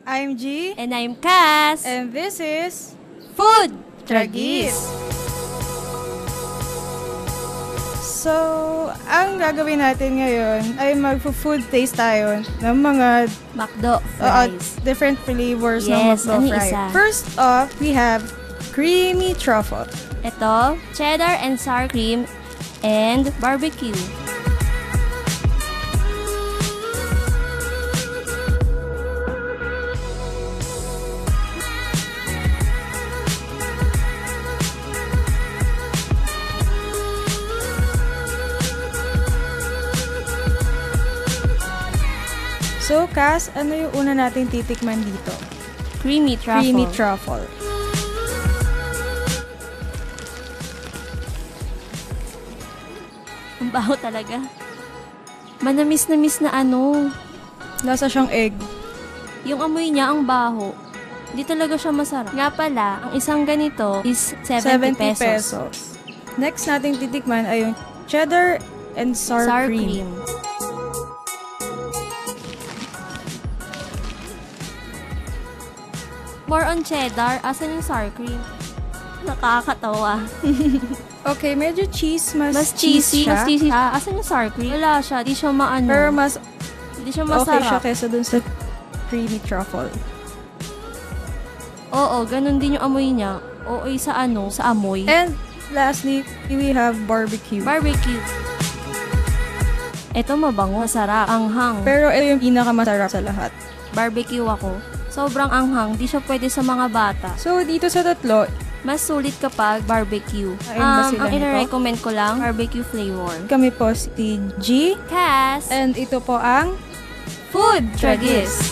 I'm G. And I'm Cass. And this is Food Tragis. So, ang gagawin natin ngayon ay mag-food taste tayo ng mga McDo fries. Different flavors ng Yes, McDo ano fries. isa? First off, we have creamy truffle. Ito, cheddar and sour cream and barbecue. So, Cass, ano yung una natin titikman dito? Creamy truffle. Creamy truffle. Ang baho talaga. Manamis-namis na ano. Lasa siyang egg. Yung amoy niya ang baho. Hindi talaga siya masarap. Nga pala, ang isang ganito is 70 pesos. Next nating titikman ay yung cheddar and sour cream. More on cheddar. Asan yung sour cream? Nakakatawa. Okay, medyo Mas cheesy. siya. Mas cheesy siya. Asan yung sour cream? Wala siya. Di siya maano. Pero mas Di siya okay siya masarap. kesa dun sa creamy truffle. Oo, ganun din yung amoy niya. Oo, sa ano, sa amoy. And lastly, we have barbecue. Barbecue. Ito mabango, masarap, anghang. Pero ito yung pinakamasarap sa lahat. Barbecue ako. Sobrang anghang, di siya pwede sa mga bata. So, dito sa tatlo, Mas sulit kapag barbecue. Ayun ba sila Ang nito? ina-recommend ko lang, barbecue flavor. kami po si G. Cass, And ito po ang Food Tragis.